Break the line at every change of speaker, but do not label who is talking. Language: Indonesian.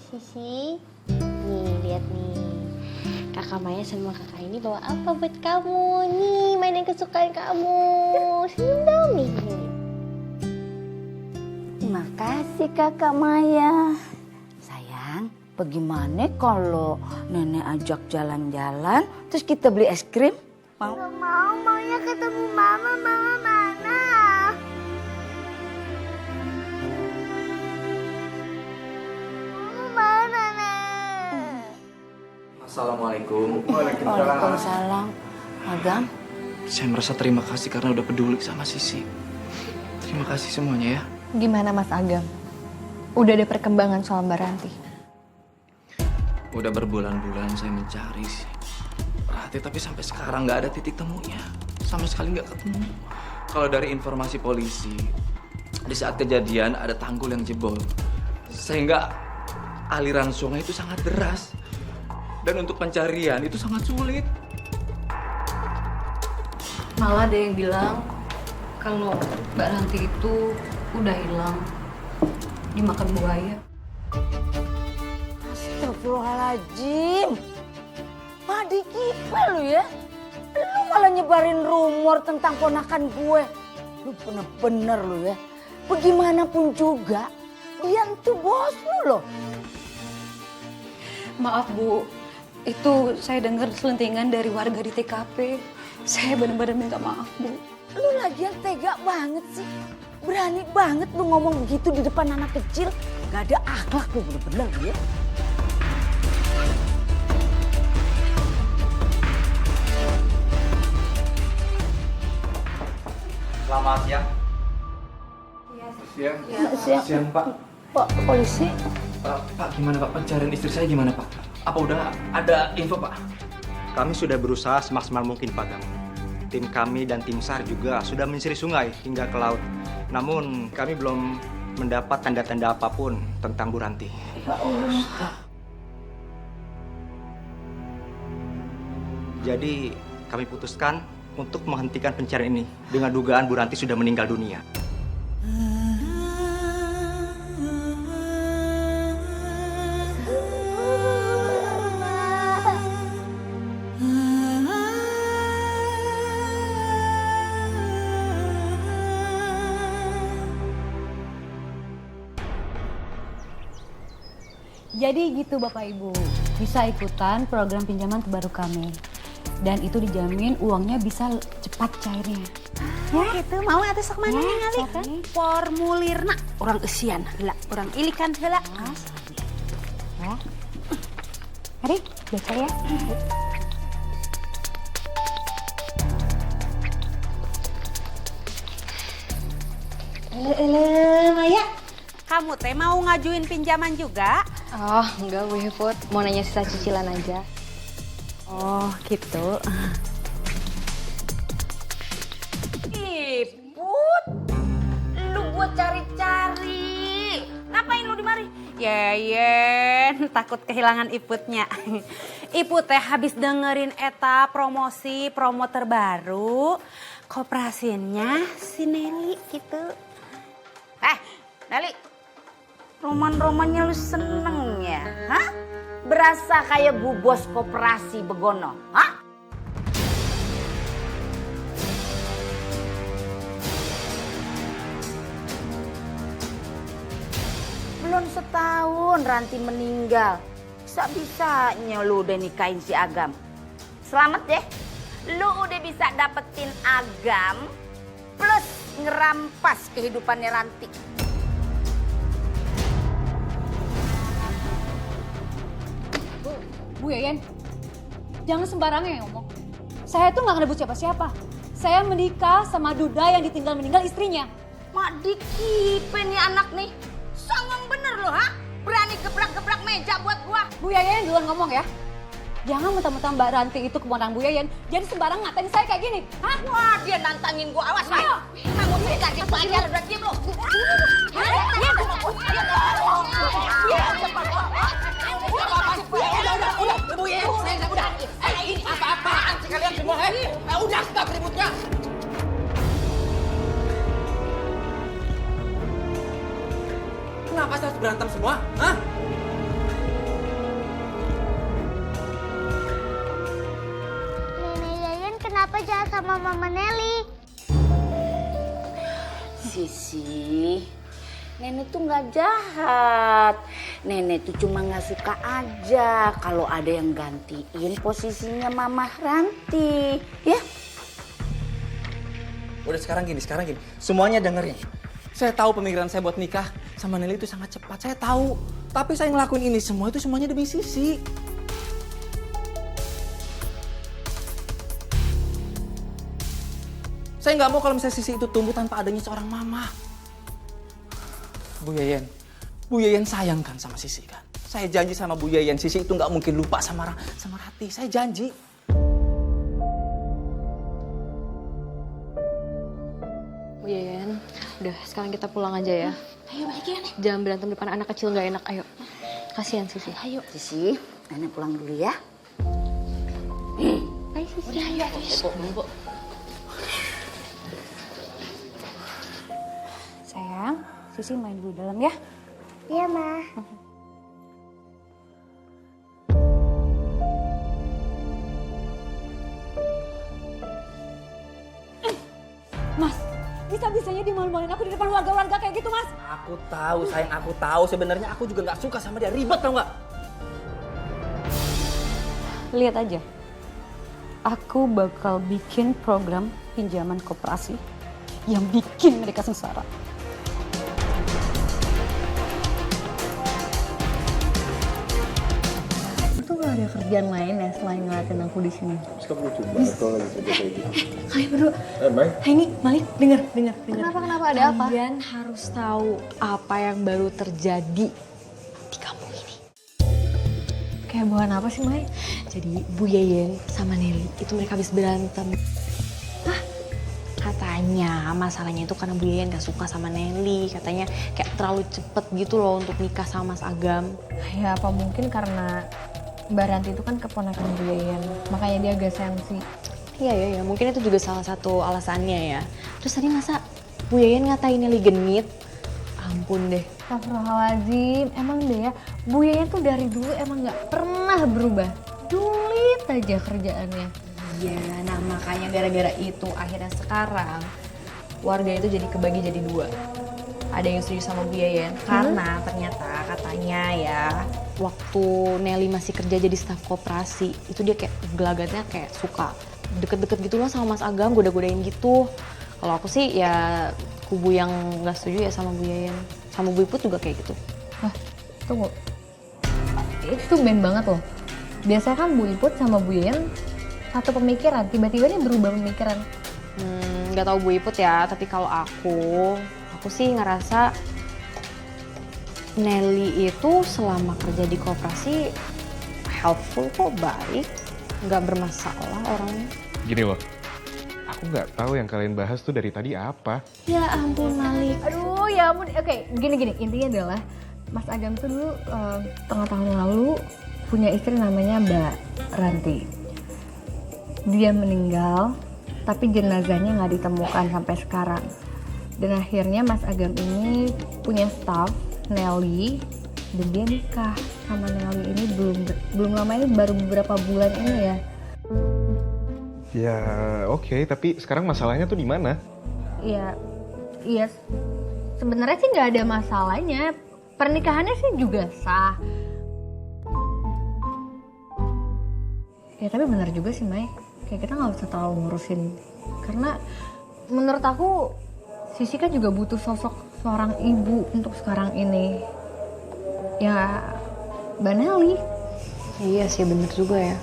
Sisi, nih lihat nih. Kakak Maya sama kakak ini bawa apa buat kamu? Nih, mainan kesukaan kamu. Senyum dong nih.
Terima kasih kakak Maya. Sayang, bagaimana kalau nenek ajak jalan-jalan, terus kita beli es krim? Mau?
Gak mau, maunya ketemu mama. Mama mana? Mama mana, Nek?
Assalamualaikum.
Waalaikumsalam. Agam,
Saya merasa terima kasih karena udah peduli sama Sisi. Terima kasih semuanya ya.
Gimana Mas Agam? Udah ada perkembangan soal Mbak Ranti?
Udah berbulan-bulan saya mencari sih Rati, tapi sampai sekarang nggak ada titik temunya. Sama sekali nggak ketemu. Kalau dari informasi polisi, di saat kejadian ada tanggul yang jebol. Sehingga aliran sungai itu sangat deras. Dan untuk pencarian itu sangat sulit.
Malah ada yang bilang kalau Mbak Ranti itu udah hilang dimakan buaya.
astagfirullahaladzim. Padi kipa lu ya. Lu malah nyebarin rumor tentang ponakan gue. Lu bener-bener lu ya. Bagaimanapun juga, dia tuh bos lu loh.
Maaf Bu, itu saya dengar selentingan dari warga di TKP. Saya benar-benar minta maaf Bu.
Lu lagian tega banget sih. Berani banget lu ngomong begitu di depan anak kecil. Gak ada akhlak lu bener-bener ya.
Selamat siang. Siang Pak.
Pak polisi.
Pak, gimana Pak? Pencarian istri saya gimana Pak? Apa udah ada info Pak?
Kami sudah berusaha semaksimal mungkin, Pak Gam. Tim kami dan tim SAR juga sudah menyisiri sungai hingga ke laut. Namun kami belum mendapat tanda-tanda apapun tentang Bu Ranti. Jadi kami putuskan untuk menghentikan pencarian ini dengan dugaan Bu Ranti sudah meninggal dunia.
Jadi gitu Bapak Ibu, bisa ikutan program pinjaman terbaru kami. Dan itu dijamin uangnya bisa cepat cairnya.
Ya gitu, mau atau sok mana ngali?
Formulirna.
Orang esian, heula, orang ilikan heula.
Ya. Mari, baca ya.
Maya.
Kamu teh mau ngajuin pinjaman juga?
Oh, enggak Bu Put. Mau nanya sisa cicilan aja.
Oh, gitu.
Iput, lu buat cari-cari. Ngapain lu di mari? Yeyen, takut kehilangan Iputnya. Iput teh habis dengerin eta promo terbaru. Koperasinya si Nelly gitu. Nelly, roman-romannya lu seneng ya? Hah? Berasa kayak bu bos koperasi begono, hah? Belum setahun Ranti meninggal. Bisa-bisanya lu udah nikahin si Agam. Selamat deh, lu udah bisa dapetin Agam plus ngerampas kehidupannya Ranti.
Bu Yayan, jangan sembarangan yang ngomong. Saya tuh nggak ngerebut siapa-siapa. Saya menikah sama Duda yang ditinggal meninggal istrinya.
Mak dikipe nih anak nih. Songong bener loh, ha? Berani gebrak-gebrak meja buat gua.
Bu Yayan duluan ngomong ya. Jangan mentang-mentang Mbak Ranti itu keponakan Bu Yayan, jadi sembarang ngatain saya kayak gini. Hah?
Wah, dia nantangin gua, awas, Mak. Kamu dikasih pelajaran, udah diem lo. Udah, Bu Yayan, saya udah. Ini apa-apaan sih kalian semua, udah, stop ributnya.
Kenapa saya harus berantem semua? Hah?
Papa jahat sama Mama Nelly.
Sisi, nenek tuh nggak jahat. Nenek tuh cuma nggak suka aja kalau ada yang gantiin posisinya Mama Ranti, ya.
Udah sekarang gini. Semuanya dengerin. Saya tahu pemikiran saya buat nikah sama Nelly itu sangat cepat. Saya tahu. Tapi saya ngelakuin ini semua itu semuanya demi Sisi. Saya nggak mau kalau misalnya Sisi itu tumbuh tanpa adanya seorang mama. Bu Yeyen sayang kan sama Sisi kan? Saya janji sama Bu Yeyen, Sisi itu nggak mungkin lupa sama Rati. Saya janji.
Bu Yeyen, udah sekarang kita pulang aja ya.
Ayo balik ya, Nek.
Jangan berantem depan anak kecil nggak enak, ayo. Kasihan Sisi.
Ayo, Sisi, nenek pulang dulu ya.
Ayo Sisi.
Ayo.
Sayang, Sisi main dulu dalam ya.
Iya, Ma.
Mas, bisa-bisanya dia malu-maluin aku di depan warga-warga kayak gitu, Mas.
Aku tahu, sayang, aku tahu. Sebenarnya aku juga nggak suka sama dia. Ribet tau nggak?
Lihat aja. Aku bakal bikin program pinjaman koperasi yang bikin mereka sengsara.
Itu gak ada kerjaan lain ya selain ngeliatin aku di sini.
Kamu coba kalau lagi kerja kayak gitu.
Kalian berdua.
Baik.
Hai ini, Malik, denger.
Kenapa ada apa?
Kalian harus tahu apa yang baru terjadi di kampung ini. Kayak bukan apa sih, Mai? Jadi Bu Yeyen sama Nelly itu mereka habis berantem. Hah? Katanya masalahnya itu karena Bu Yeyen gak suka sama Nelly. Katanya kayak terlalu cepet gitu loh untuk nikah sama Mas Agam.
Ya apa mungkin karena Mbak Ranti itu kan keponakan Bu Yeyen, makanya dia agak sensi.
Iya, mungkin itu juga salah satu alasannya ya. Terus tadi masa Bu Yeyen ngatain Nelly genit? Ampun deh.
Astagfirullahaladzim, emang deh ya, Bu Yeyen tuh dari dulu emang gak pernah berubah. Julid aja kerjaannya.
Iya, nah makanya gara-gara itu akhirnya sekarang warga itu jadi kebagi jadi dua. Ada yang setuju sama Bu Yeyen karena ternyata katanya ya waktu Nelly masih kerja jadi staf koperasi itu dia kayak gelagatnya kayak suka deket-deket gitu loh sama Mas Agam, goda-godain gitu. Kalau aku sih ya kubu yang nggak setuju ya sama Bu Yeyen. Sama Bu Iput juga kayak gitu.
Wah, tunggu. Itu tumben banget loh. Biasanya kan Bu Iput sama Bu Yeyen satu pemikiran, tiba-tiba dia berubah pemikiran.
Nggak tahu Bu Iput ya, tapi kalau aku sih ngerasa Nelly itu selama kerja di koperasi helpful kok, baik, nggak bermasalah orangnya.
Gini loh, aku nggak tahu yang kalian bahas tuh dari tadi apa.
Ya ampun Malik.
Aduh ya ampun, oke gini, intinya adalah Mas Agam tuh dulu setengah tahun yang lalu punya istri namanya Mbak Ranti. Dia meninggal, tapi jenazahnya nggak ditemukan sampai sekarang. Dan akhirnya Mas Agam ini punya staff, Nelly, dan dia nikah sama Nelly ini belum lama ini, baru beberapa bulan ini ya.
Ya oke, tapi sekarang masalahnya tuh di mana?
Iya, sebenarnya sih nggak ada masalahnya. Pernikahannya sih juga sah. Ya tapi benar juga sih, Mai. Kayak kita nggak usah terlalu ngurusin. Karena menurut aku Sisi kan juga butuh sosok seorang ibu untuk sekarang ini. Ya, Mbak Nelly.
Iya sih bener juga ya.